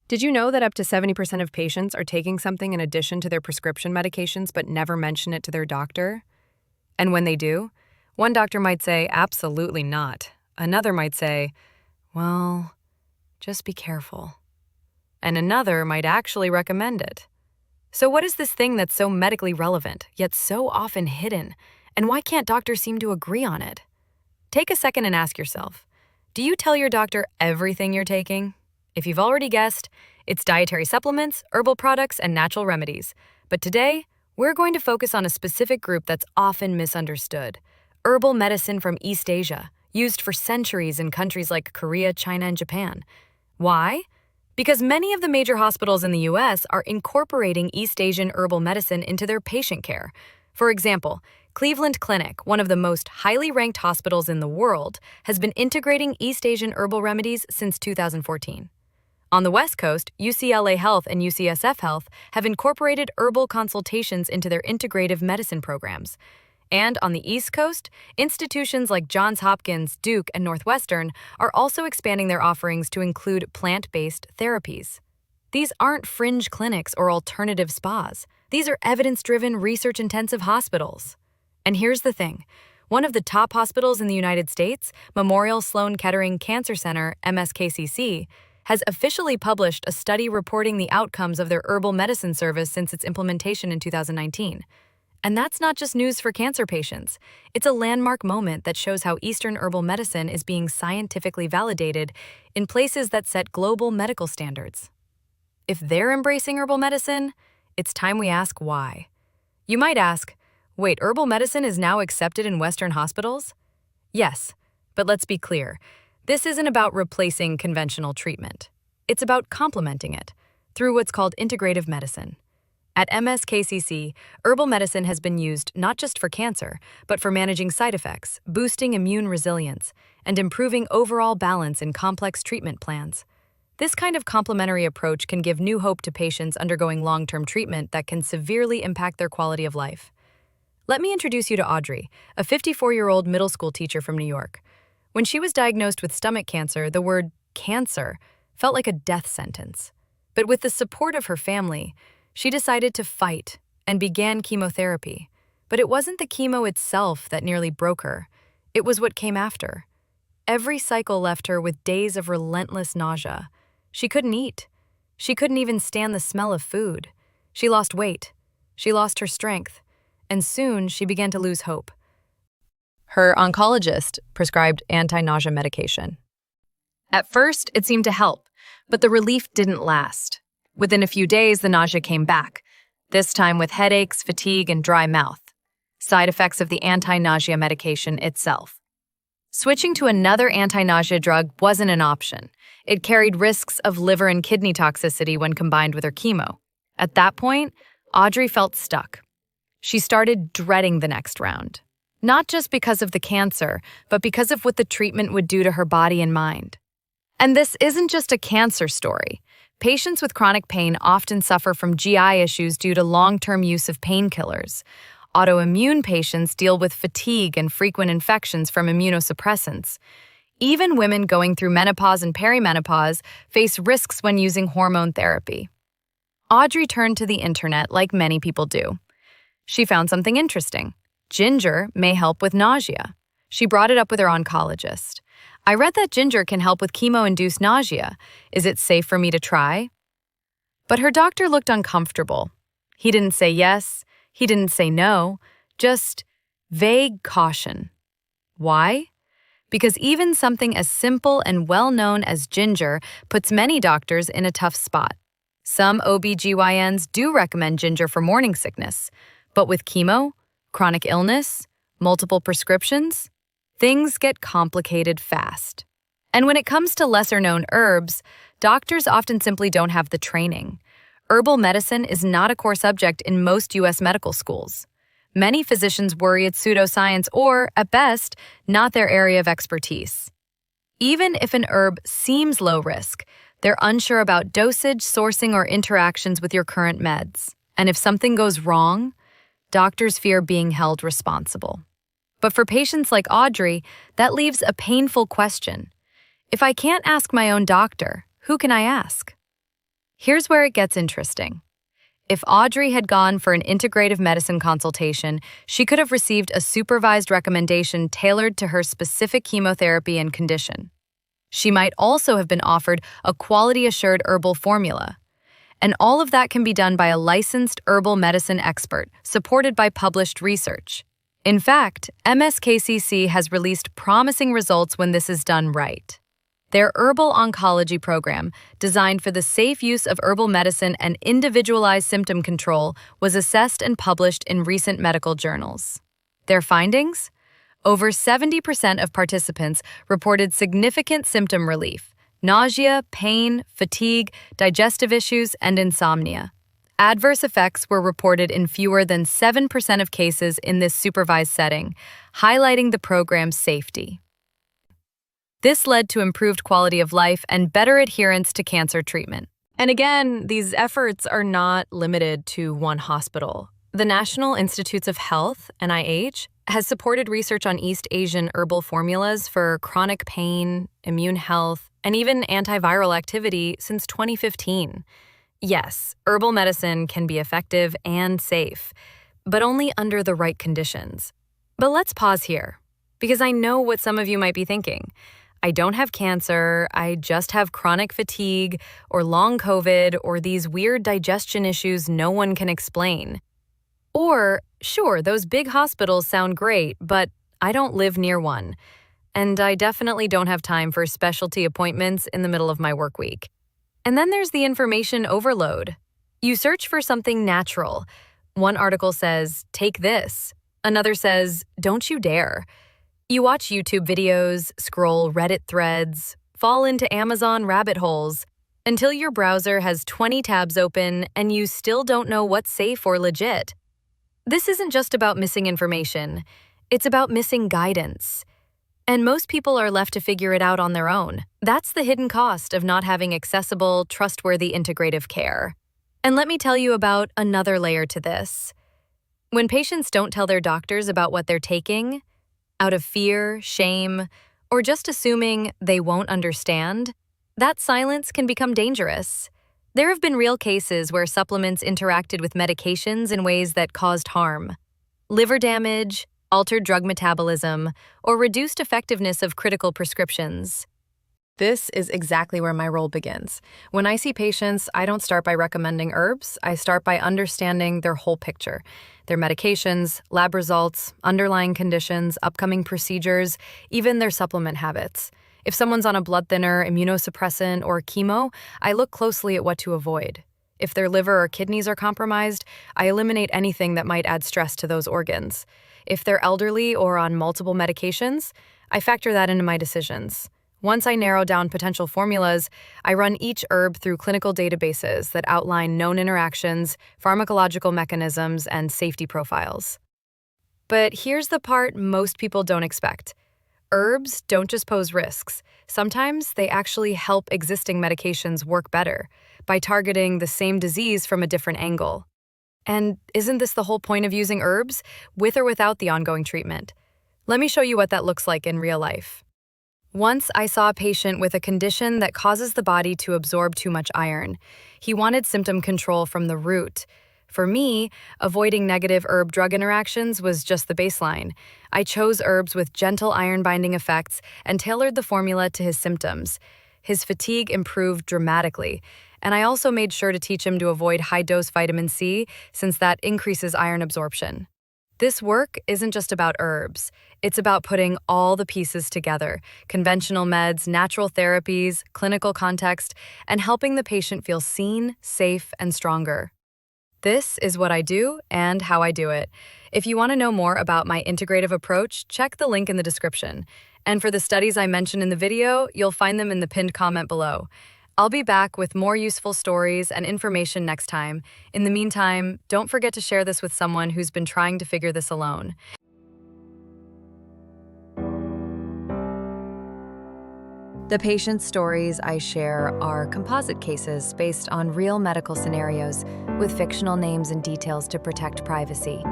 Did you know that up to 70% of patients are taking something in addition to their prescription medications but never mention it to their doctor? And when they do, one doctor might say, absolutely not. Another might say, well, just be careful. And another might actually recommend it. So what is this thing that's so medically relevant, yet so often hidden? And why can't doctors seem to agree on it? Take a second and ask yourself, do you tell your doctor everything you're taking? If you've already guessed, it's dietary supplements, herbal products, and natural remedies. But today, we're going to focus on a specific group that's often misunderstood: herbal medicine from East Asia, used for centuries in countries like Korea, China, and Japan. Why? Because many of the major hospitals in the US are incorporating East Asian herbal medicine into their patient care. For example, Cleveland Clinic, one of the most highly ranked hospitals in the world, has been integrating East Asian herbal remedies since 2014. On the West Coast, UCLA Health and UCSF Health have incorporated herbal consultations into their integrative medicine programs. And on the East Coast, institutions like Johns Hopkins, Duke, and Northwestern are also expanding their offerings to include plant-based therapies. These aren't fringe clinics or alternative spas. These are evidence-driven, research-intensive hospitals. And here's the thing. One of the top hospitals in the United States, Memorial Sloan Kettering Cancer Center, MSKCC, has officially published a study reporting the outcomes of their herbal medicine service since its implementation in 2019. And that's not just news for cancer patients. It's a landmark moment that shows how Eastern herbal medicine is being scientifically validated in places that set global medical standards. If they're embracing herbal medicine, it's time we ask why. You might ask, wait, herbal medicine is now accepted in Western hospitals? Yes, but let's be clear. This isn't about replacing conventional treatment. It's about complementing it through what's called integrative medicine. At MSKCC, herbal medicine has been used not just for cancer, but for managing side effects, boosting immune resilience, and improving overall balance in complex treatment plans. This kind of complementary approach can give new hope to patients undergoing long-term treatment that can severely impact their quality of life. Let me introduce you to Audrey, a 54-year-old middle school teacher from New York. When she was diagnosed with stomach cancer, the word cancer felt like a death sentence. But with the support of her family, she decided to fight and began chemotherapy. But it wasn't the chemo itself that nearly broke her. It was what came after. Every cycle left her with days of relentless nausea. She couldn't eat. She couldn't even stand the smell of food. She lost weight. She lost her strength. And soon she began to lose hope. Her oncologist prescribed anti-nausea medication. At first, it seemed to help, but the relief didn't last. Within a few days, the nausea came back, this time with headaches, fatigue, and dry mouth, side effects of the anti-nausea medication itself. Switching to another anti-nausea drug wasn't an option. It carried risks of liver and kidney toxicity when combined with her chemo. At that point, Audrey felt stuck. She started dreading the next round. Not just because of the cancer, but because of what the treatment would do to her body and mind. And this isn't just a cancer story. Patients with chronic pain often suffer from GI issues due to long-term use of painkillers. Autoimmune patients deal with fatigue and frequent infections from immunosuppressants. Even women going through menopause and perimenopause face risks when using hormone therapy. Audrey turned to the internet like many people do. She found something interesting. Ginger may help with nausea. She brought it up with her oncologist. I read that ginger can help with chemo-induced nausea. Is it safe for me to try? But her doctor looked uncomfortable. He didn't say yes. He didn't say no. Just vague caution. Why? Because even something as simple and well-known as ginger puts many doctors in a tough spot. Some OB/GYNs do recommend ginger for morning sickness. But with chemo, chronic illness, multiple prescriptions, things get complicated fast. And when it comes to lesser-known herbs, doctors often simply don't have the training. Herbal medicine is not a core subject in most U.S. medical schools. Many physicians worry it's pseudoscience or, at best, not their area of expertise. Even if an herb seems low risk, they're unsure about dosage, sourcing, or interactions with your current meds. And if something goes wrong, doctors fear being held responsible. But for patients like Audrey, that leaves a painful question. If I can't ask my own doctor, who can I ask? Here's where it gets interesting. If Audrey had gone for an integrative medicine consultation, she could have received a supervised recommendation tailored to her specific chemotherapy and condition. She might also have been offered a quality-assured herbal formula. And all of that can be done by a licensed herbal medicine expert, supported by published research. In fact, MSKCC has released promising results when this is done right. Their herbal oncology program, designed for the safe use of herbal medicine and individualized symptom control, was assessed and published in recent medical journals. Their findings? Over 70% of participants reported significant symptom relief: nausea, pain, fatigue, digestive issues, and insomnia. Adverse effects were reported in fewer than 7% of cases in this supervised setting, highlighting the program's safety. This led to improved quality of life and better adherence to cancer treatment. And again, these efforts are not limited to one hospital. The National Institutes of Health, NIH, has supported research on East Asian herbal formulas for chronic pain, immune health, and even antiviral activity since 2015. Yes, herbal medicine can be effective and safe, but only under the right conditions. But let's pause here, because I know what some of you might be thinking. I don't have cancer, I just have chronic fatigue, or long COVID, or these weird digestion issues no one can explain. Or, sure, those big hospitals sound great, but I don't live near one. And I definitely don't have time for specialty appointments in the middle of my work week. And then there's the information overload. You search for something natural. One article says, take this. Another says, don't you dare. You watch YouTube videos, scroll Reddit threads, fall into Amazon rabbit holes, until your browser has 20 tabs open and you still don't know what's safe or legit. This isn't just about missing information, it's about missing guidance. And most people are left to figure it out on their own. That's the hidden cost of not having accessible, trustworthy integrative care. And let me tell you about another layer to this. When patients don't tell their doctors about what they're taking, out of fear, shame, or just assuming they won't understand, that silence can become dangerous. There have been real cases where supplements interacted with medications in ways that caused harm. Liver damage, altered drug metabolism, or reduced effectiveness of critical prescriptions. This is exactly where my role begins. When I see patients, I don't start by recommending herbs. I start by understanding their whole picture. Their medications, lab results, underlying conditions, upcoming procedures, even their supplement habits. If someone's on a blood thinner, immunosuppressant, or chemo, I look closely at what to avoid. If their liver or kidneys are compromised, I eliminate anything that might add stress to those organs. If they're elderly or on multiple medications, I factor that into my decisions. Once I narrow down potential formulas, I run each herb through clinical databases that outline known interactions, pharmacological mechanisms, and safety profiles. But here's the part most people don't expect. Herbs don't just pose risks. Sometimes they actually help existing medications work better by targeting the same disease from a different angle. And isn't this the whole point of using herbs, with or without the ongoing treatment? Let me show you what that looks like in real life. Once I saw a patient with a condition that causes the body to absorb too much iron. He wanted symptom control from the root. For me, avoiding negative herb-drug interactions was just the baseline. I chose herbs with gentle iron-binding effects and tailored the formula to his symptoms. His fatigue improved dramatically, and I also made sure to teach him to avoid high-dose vitamin C since that increases iron absorption. This work isn't just about herbs. It's about putting all the pieces together: conventional meds, natural therapies, clinical context, and helping the patient feel seen, safe, and stronger. This is what I do and how I do it. If you want to know more about my integrative approach, check the link in the description. And for the studies I mentioned in the video, you'll find them in the pinned comment below. I'll be back with more useful stories and information next time. In the meantime, don't forget to share this with someone who's been trying to figure this alone. The patient stories I share are composite cases based on real medical scenarios with fictional names and details to protect privacy.